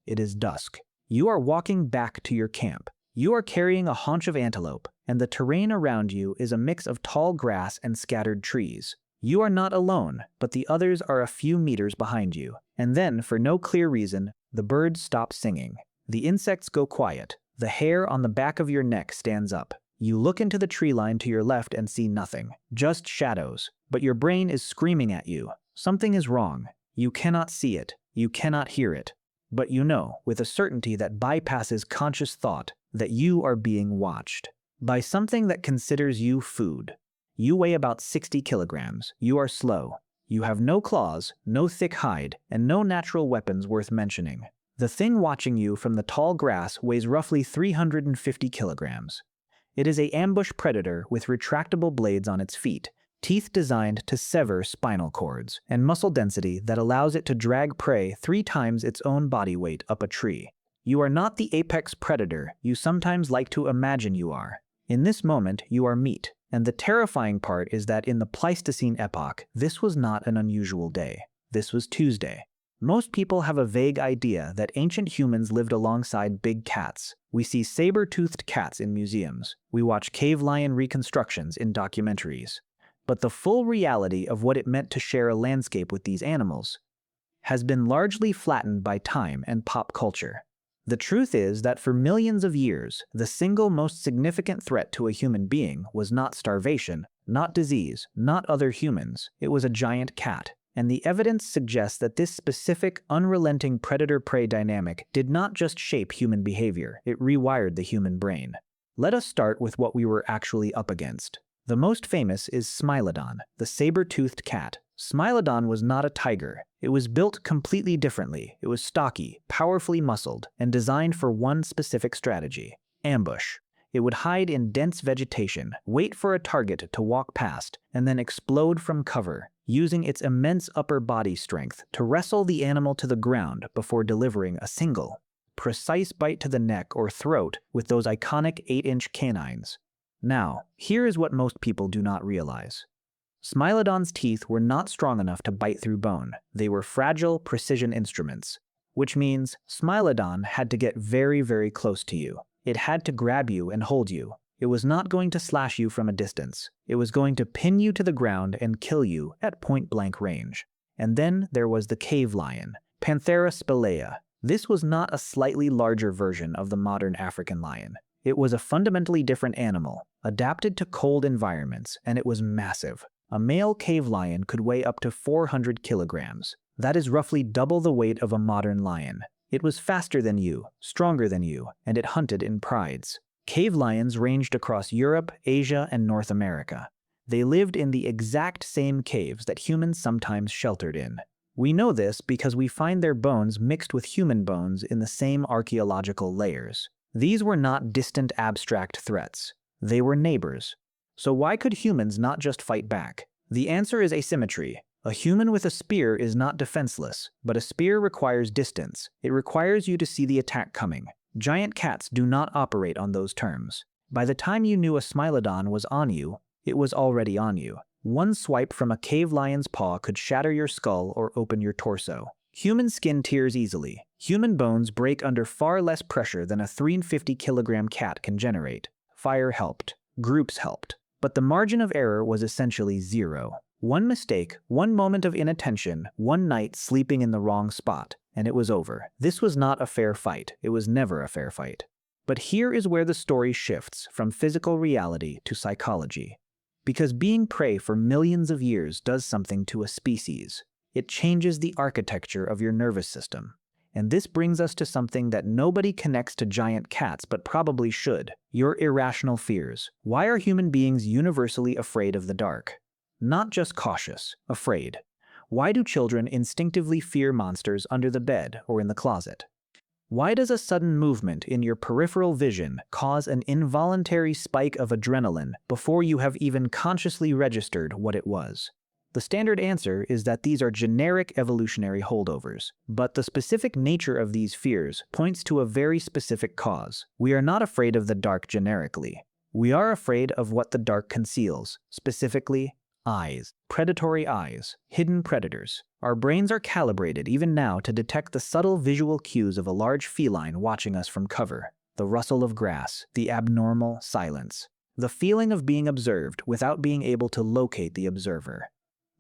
It is dusk. You are walking back to your camp. You are carrying a haunch of antelope, and the terrain around you is a mix of tall grass and scattered trees. You are not alone, but the others are a few meters behind you. And then, for no clear reason, the birds stop singing. The insects go quiet. The hair on the back of your neck stands up. You look into the tree line to your left and see nothing, just shadows. But your brain is screaming at you. Something is wrong. You cannot see it. You cannot hear it. But you know, with a certainty that bypasses conscious thought, that you are being watched by something that considers you food. You weigh about 60 kilograms. You are slow. You have no claws, no thick hide, and no natural weapons worth mentioning. The thing watching you from the tall grass weighs roughly 350 kilograms. It is an ambush predator with retractable blades on its feet, teeth designed to sever spinal cords, and muscle density that allows it to drag prey 3 times its own body weight up a tree. You are not the apex predator you sometimes like to imagine you are. In this moment, you are meat. And the terrifying part is that in the Pleistocene epoch, this was not an unusual day. This was Tuesday. Most people have a vague idea that ancient humans lived alongside big cats. We see saber-toothed cats in museums. We watch cave lion reconstructions in documentaries. But the full reality of what it meant to share a landscape with these animals has been largely flattened by time and pop culture. The truth is that for millions of years, the single most significant threat to a human being was not starvation, not disease, not other humans. It was a giant cat. And the evidence suggests that this specific, unrelenting predator-prey dynamic did not just shape human behavior, it rewired the human brain. Let us start with what we were actually up against. The most famous is Smilodon, the saber-toothed cat. Smilodon was not a tiger. It was built completely differently. It was stocky, powerfully muscled, and designed for one specific strategy: ambush. It would hide in dense vegetation, wait for a target to walk past, and then explode from cover, using its immense upper body strength to wrestle the animal to the ground before delivering a single, precise bite to the neck or throat with those iconic 8-inch canines. Now, here is what most people do not realize. Smilodon's teeth were not strong enough to bite through bone. They were fragile, precision instruments, which means Smilodon had to get very, very close to you. It had to grab you and hold you. It was not going to slash you from a distance. It was going to pin you to the ground and kill you at point-blank range. And then there was the cave lion, Panthera spelaea. This was not a slightly larger version of the modern African lion. It was a fundamentally different animal, adapted to cold environments, and it was massive. A male cave lion could weigh up to 400 kilograms. That is roughly double the weight of a modern lion. It was faster than you, stronger than you, and it hunted in prides. Cave lions ranged across Europe, Asia, and North America. They lived in the exact same caves that humans sometimes sheltered in. We know this because we find their bones mixed with human bones in the same archaeological layers. These were not distant abstract threats. They were neighbors. So why could humans not just fight back? The answer is asymmetry. A human with a spear is not defenseless, but a spear requires distance. It requires you to see the attack coming. Giant cats do not operate on those terms. By the time you knew a Smilodon was on you, it was already on you. One swipe from a cave lion's paw could shatter your skull or open your torso. Human skin tears easily. Human bones break under far less pressure than a 350-kilogram cat can generate. Fire helped. Groups helped. But the margin of error was essentially zero. One mistake, one moment of inattention, one night sleeping in the wrong spot, and it was over. This was not a fair fight. It was never a fair fight. But here is where the story shifts from physical reality to psychology. Because being prey for millions of years does something to a species. It changes the architecture of your nervous system. And this brings us to something that nobody connects to giant cats but probably should: your irrational fears. Why are human beings universally afraid of the dark? Not just cautious, afraid. Why do children instinctively fear monsters under the bed or in the closet? Why does a sudden movement in your peripheral vision cause an involuntary spike of adrenaline before you have even consciously registered what it was? The standard answer is that these are generic evolutionary holdovers, but the specific nature of these fears points to a very specific cause. We are not afraid of the dark generically. We are afraid of what the dark conceals, specifically Eyes, predatory eyes, hidden predators. Our brains are calibrated even now to detect the subtle visual cues of a large feline watching us from cover. The rustle of grass, the abnormal silence. The feeling of being observed without being able to locate the observer.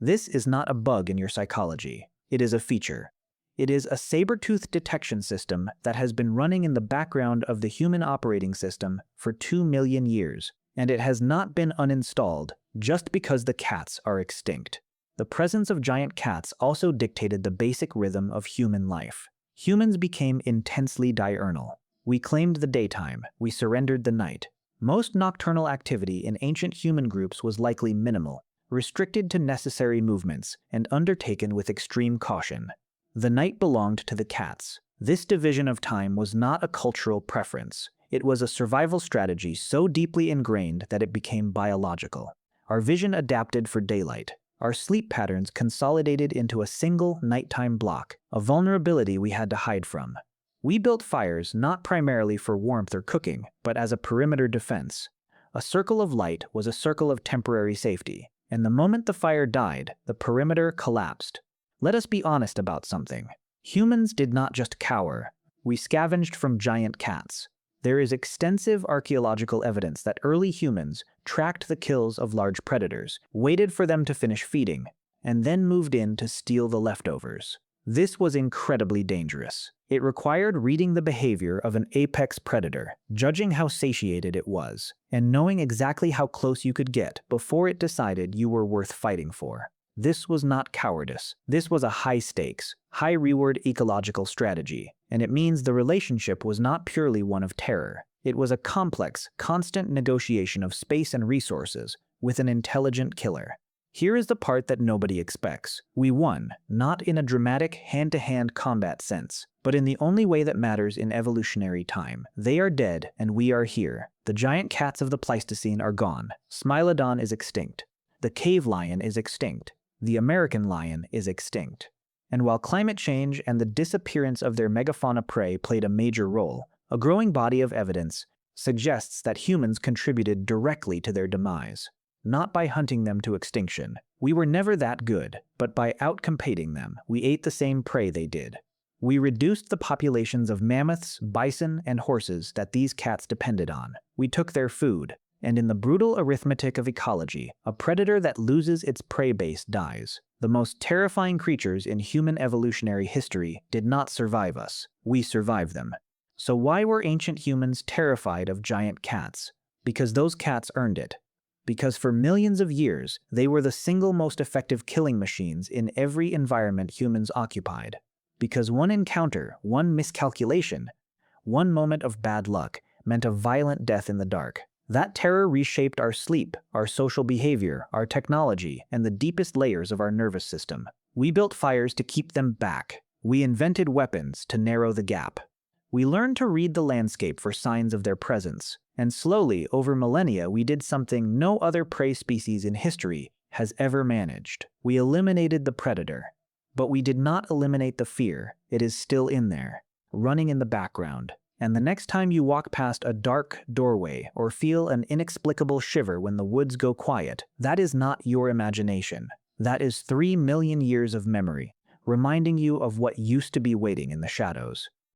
This is not a bug in your psychology. It is a feature. It is a saber-toothed detection system that has been running in the background of the human operating system for 2 million years, and it has not been uninstalled just because the cats are extinct. The presence of giant cats also dictated the basic rhythm of human life. Humans became intensely diurnal. We claimed the daytime, we surrendered the night. Most nocturnal activity in ancient human groups was likely minimal, restricted to necessary movements, and undertaken with extreme caution. The night belonged to the cats. This division of time was not a cultural preference. It was a survival strategy so deeply ingrained that it became biological. Our vision adapted for daylight. Our sleep patterns consolidated into a single nighttime block, a vulnerability we had to hide from. We built fires not primarily for warmth or cooking, but as a perimeter defense. A circle of light was a circle of temporary safety, and the moment the fire died, the perimeter collapsed. Let us be honest about something. Humans did not just cower. We scavenged from giant cats. There is extensive archaeological evidence that early humans tracked the kills of large predators, waited for them to finish feeding, and then moved in to steal the leftovers. This was incredibly dangerous. It required reading the behavior of an apex predator, judging how satiated it was, and knowing exactly how close you could get before it decided you were worth fighting for. This was not cowardice. This was a high-stakes, high-reward ecological strategy, and it means the relationship was not purely one of terror. It was a complex, constant negotiation of space and resources with an intelligent killer. Here is the part that nobody expects. We won, not in a dramatic hand-to-hand combat sense, but in the only way that matters in evolutionary time. They are dead, and we are here. The giant cats of the Pleistocene are gone. Smilodon is extinct. The cave lion is extinct. The American lion is extinct. And while climate change and the disappearance of their megafauna prey played a major role, a growing body of evidence suggests that humans contributed directly to their demise. Not by hunting them to extinction. We were never that good, but by outcompeting them, we ate the same prey they did. We reduced the populations of mammoths, bison, and horses that these cats depended on. We took their food. And in the brutal arithmetic of ecology, a predator that loses its prey base dies. The most terrifying creatures in human evolutionary history did not survive us. We survived them. So why were ancient humans terrified of giant cats? Because those cats earned it. Because for millions of years, they were the single most effective killing machines in every environment humans occupied. Because one encounter, one miscalculation, one moment of bad luck meant a violent death in the dark. That terror reshaped our sleep, our social behavior, our technology, and the deepest layers of our nervous system. We built fires to keep them back. We invented weapons to narrow the gap. We learned to read the landscape for signs of their presence. And slowly, over millennia, we did something no other prey species in history has ever managed. We eliminated the predator. But we did not eliminate the fear. It is still in there, running in the background. And the next time you walk past a dark doorway or feel an inexplicable shiver when the woods go quiet, that is not your imagination. That is 3 million years of memory, reminding you of what used to be waiting in the shadows.